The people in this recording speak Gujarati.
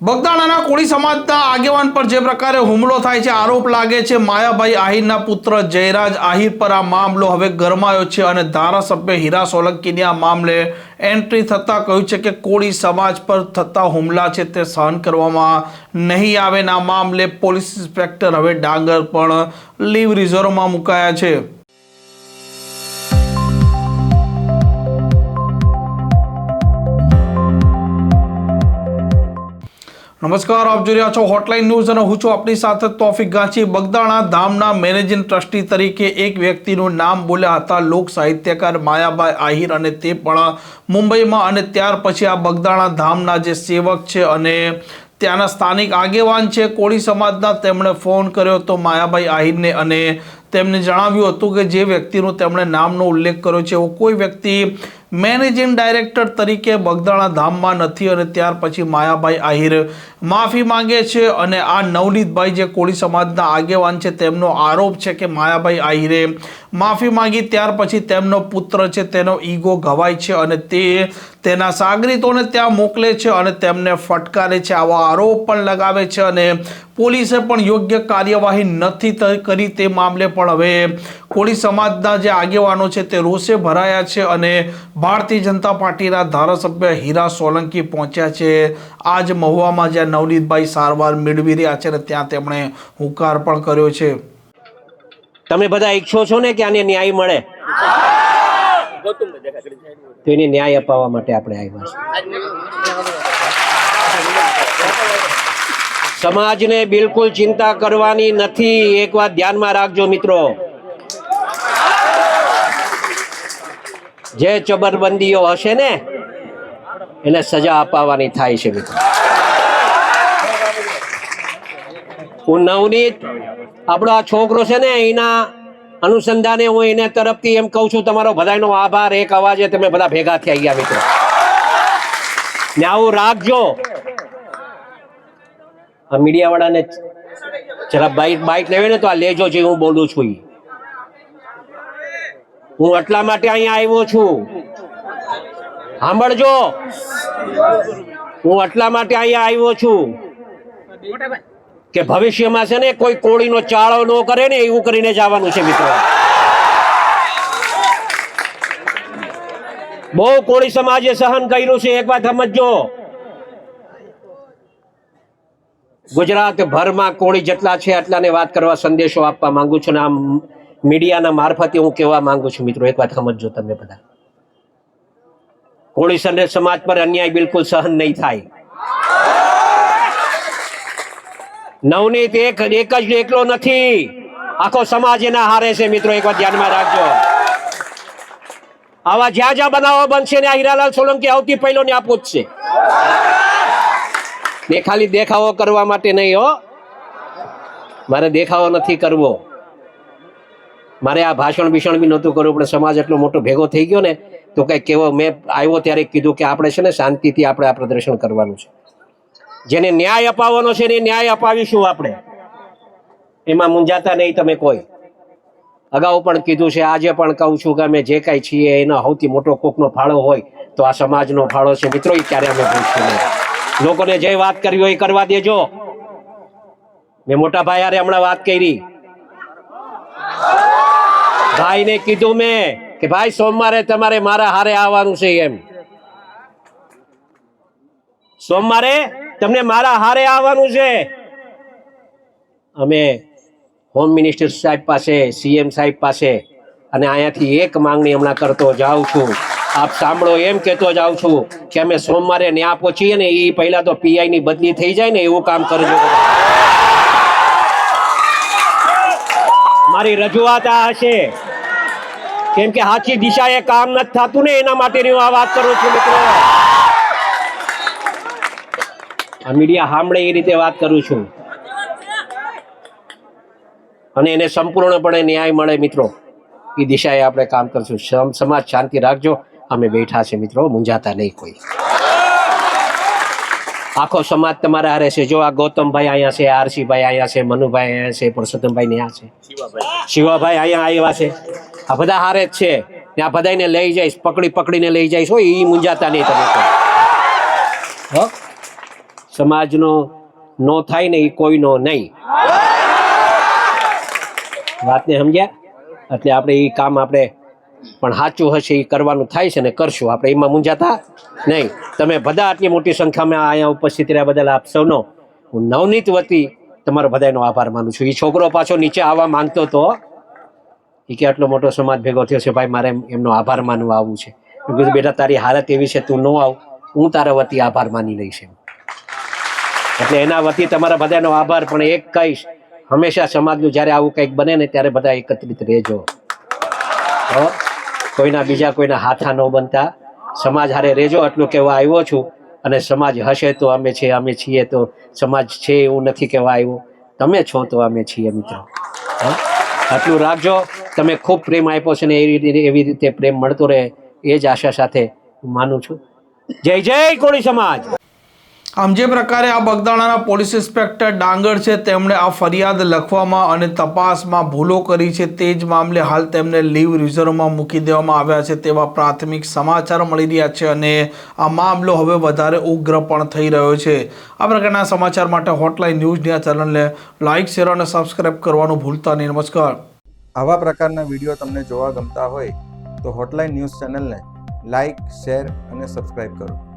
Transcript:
બગદાણાના કોળી સમાજના આગેવાન પર જે પ્રકારે હુમલો થાય છે, આરોપ લાગે છે માયાભાઈ આહિરના પુત્ર જયરાજ આહિર પર આ મામલો હવે ગરમાયો છે અને ધારાસભ્ય હીરા સોલંકીની આ મામલે એન્ટ્રી થતા કહ્યું છે કે કોળી સમાજ પર થતા હુમલા છે તે સહન કરવામાં નહીં આવે. આ મામલે પોલીસ ઇન્સ્પેક્ટર હવે ડાંગર પણ લીવ રિઝર્વમાં મુકાયા છે. નમસ્કાર, આપ જોઈ રહ્યા છો હોટલાઇન ન્યૂઝ અને હું છું આપની સાથે તોફિક ગાંચી. બગદાણા ધામના મેનેજિંગ ટ્રસ્ટી તરીકે એક વ્યક્તિનું નામ બોલ્યા હતા લોક સાહિત્યકાર માયાભાઈ આહિર, અને તે પણ મુંબઈમાં. અને ત્યાર પછી આ બગદાણા ધામના જે સેવક છે અને ત્યાંના સ્થાનિક આગેવાન છે કોળી સમાજના, તેમણે ફોન કર્યો હતો માયાભાઈ આહિરને અને તેમને જણાવ્યું હતું કે જે વ્યક્તિનું તેમણે નામનો ઉલ્લેખ કર્યો છે એવો કોઈ વ્યક્તિ મેનેજિંગ ડાયરેક્ટર તરીકે બગદાણા ધામમાં નથી. અને ત્યાર પછી માયાભાઈ આહિર માફી માંગે છે અને આ નવનીતભાઈ જે કોળી સમાજના આગેવાન છે તેમનો આરોપ છે કે માયાભાઈ આહિરે માફી માંગી ત્યાર પછી તેમનો પુત્ર છે તેનો ઈગો ઘવાય છે અને તે તેના સાગરીતોને ત્યાં મોકલે છે અને તેમને ફટકારે છે, આવા આરોપ પણ લગાવે છે. અને પોલીસે પણ યોગ્ય કાર્યવાહી નથી કરી. તે મામલે પણ હવે કોળી સમાજના જે આગેવાનો છે તે રોષે ભરાયા છે અને ભારતીય જનતા પાર્ટીના ધારાસભ્ય હીરા સોલંકી પહોંચ્યા છે આજ મહુવામાં, જ્યાં નવનીતભાઈ સારવાર મેળવી રહ્યા છે અને ત્યાં તેમણે હુંકાર પણ કર્યો છે. તમે બધા ઈચ્છો છો ને કે આને ન્યાય મળે, તો એને ન્યાય અપાવવા માટે આપણે આવ્યા છીએ. સમાજને બિલકુલ ચિંતા કરવાની નથી, એક વાત ધ્યાનમાં રાખજો મિત્રો. જે ચબરબંધીઓ હશે ને એને સજા અપાવવાની થાય છે મિત્રો. હું નવનીત આપણો આ છોકરો છે ને એના અનુસંધાને હું એને તરફથી એમ કહું છું, તમારો બધાનો આભાર. એક અવાજે તમે બધા ભેગા થઈ ગયા મિત્રો, ને આવું રાખજો. આ મીડિયા વાળાને જરા બાઇટ લેવે ને તો આ લેજો જે હું બોલું છું. હું એટલા માટે અહીંયા આવ્યો છું, સાંભળજો. હું એટલા માટે અહીંયા આવ્યો છું કે ભવિષ્યમાં છે ને કોઈ કોળીનો ચાળો ન કરે ને એવું કરીને જવાનું છે મિત્રો. બહુ કોળી સમાજે સહન કર્યું છે, એક વાત સમજજો. ગુજરાત ભરમાં કોળી જેટલા છે એટલાને વાત કરવા સંદેશો આપવા માંગુ છું ને આમ મીડિયાના મારફતે હું કહેવા માંગુ છું મિત્રો, એક વાત સમજજો તમે બધા. કોળી સમાજ પર અન્યાય બિલકુલ સહન નહીં થાય. નવનીત એક જ એકલો નથી, આખો સમાજ એના હારે છે મિત્રો, એક વાત ધ્યાનમાં રાખજો. આવા જ્યાં જ્યાં બનાવો બનશે ને આ હીરાલાલ સોલંકી આવતી પહેલો ને આ પૂછશે. એ ખાલી દેખાવો કરવા માટે નહીં હો, મારે દેખાવો નથી કરવો, મારે આ ભાષણ બી નહોતું કરવું, પણ સમાજ એટલો મોટો ભેગો થઈ ગયો ને તો કઈ કેવો. મેં આવ્યો ત્યારે કીધું કે આપણે છે ને શાંતિથી આપણે આ પ્રદર્શન કરવાનું છે. જેને ન્યાય અપાવવાનો છે ને ન્યાય અપાવીશું આપણે, એમાં મૂંઝાતા નહીં તમે કોઈ. અગાઉ પણ કીધું છે, આજે પણ કહું છું કે અમે જે કાંઈ છીએ એનો સૌથી મોટો કોકનો ફાળો હોય તો આ સમાજનો ફાળો છે મિત્રો. એ ક્યારે અમે ભૂલશું નહીં. લોકોને જે વાત કરવી હોય એ કરવા દેજો. મેં મોટા ભાઈ હારે હમણાં વાત કરી, ભાઈને કીધું મેં કે ભાઈ સોમવારે તમારે મારા હારે આવવાનું છે. એમ સોમવારે તમને મારા હારે આવવાનું છે. અમે હોમ મિનિસ્ટર સાહેબ પાસે, સીએમ સાહેબ પાસે, અને અહીંયાથી એક માંગણી હમણાં કરતો જાઉં છું. આપ સાંભળો, એમ કહેતો જાઉં છું કે અમે સોમવારે ન્યા પહોંચીએ ને એ પહેલા તો પીઆઈ ની બદલી થઈ જાય ને એવું કામ કરજો. મારી રજૂઆત આ હશે, કેમ કે સાચી દિશાએ કામ નથી થતું ને એના માટેની હું આ વાત કરું છું મિત્રો. આ મીડિયા સાંભળે એ રીતે વાત કરું છું, અને એને સંપૂર્ણપણે ન્યાય મળે મિત્રો એ દિશાએ આપણે કામ કરશું. સમાજ શાંતિ રાખજો, અમે બેઠા છે મિત્રો, મૂંઝાતા નહીં કોઈ. આખો સમાજ તમારા હારે છે. જો આ ગૌતમભાઈ અહીંયા છે, આરસીભાઈ અહીંયા છે, મનુભાઈ અહીંયા છે, પરસોત્તમભાઈ ત્યાં છે, શિવાભાઈ અહીંયા આવ્યા છે. આ બધા હારે જ છે. ત્યાં બધાને લઈ જઈશ, પકડીને લઈ જઈશ. હોય એ મૂંઝાતા નહીં તમે. સમાજનો નો થાય ને એ કોઈનો નહીં. વાતને સમજ્યા? એટલે આપણે એ કામ આપણે પણ સાચું હશે એ કરવાનું થાય છે ને કરશું. આપણે એમાં મૂંઝાતા નહીં. તમે બધા આટલી મોટી સંખ્યામાં અહીંયા ઉપસ્થિત રહ્યા બદલ આપ સૌનો હું નવનીત વતી તમારો બધાનો આભાર માનું છું. એ છોકરો પાછો નીચે આવવા માંગતો હતો, એ કે આટલો મોટો સમાજ ભેગો થયો છે ભાઈ, મારે એમનો આભાર માનવા આવવું છે. મેં કીધું બેટા તારી હાલત એવી છે, તું ન આવ, હું તારા વતી આભાર માની લઈશ. એટલે એના વતી તમારા બધાનો આભાર. પણ એક કહીશ, હંમેશા સમાજનું જ્યારે આવું કંઈક બને ને ત્યારે બધા એકત્રિત રહેજો. કોઈના બીજા કોઈના હાથા ન બનતા, સમાજ હારે રહેજો. એટલું કહેવા આવ્યો છું. અને સમાજ હશે તો અમે છે, અમે છીએ તો સમાજ છે એવું નથી કહેવા આવ્યો. તમે છો તો અમે છીએ મિત્રો. આટલું રાખજો. તમે ખૂબ પ્રેમ આપ્યો છે ને એવી રીતે પ્રેમ મળતો રહે એ જ આશા સાથે હું માનું છું. જય જય કોળી સમાજ. આમ જે પ્રકારે આ બગદાણાના પોલીસ ઇન્સ્પેક્ટર ડાંગર છે તેમણે આ ફરિયાદ લખવામાં અને તપાસમાં ભૂલો કરી છે, તે જ મામલે હાલ તેમને લીવ રિઝર્વમાં મૂકી દેવામાં આવ્યા છે તેવા પ્રાથમિક સમાચાર મળી રહ્યા છે. અને આ મામલો હવે વધારે ઉગ્ર પણ થઈ રહ્યો છે. આ પ્રકારના સમાચાર માટે હોટલાઇન ન્યૂઝની આ ચેનલને લાઇક, શેર અને સબસ્ક્રાઇબ કરવાનું ભૂલતા નહીં. નમસ્કાર. આવા પ્રકારના વિડીયો તમને જોવા ગમતા હોય તો હોટલાઇન ન્યૂઝ ચેનલને લાઇક, શેર અને સબસ્ક્રાઇબ કરો.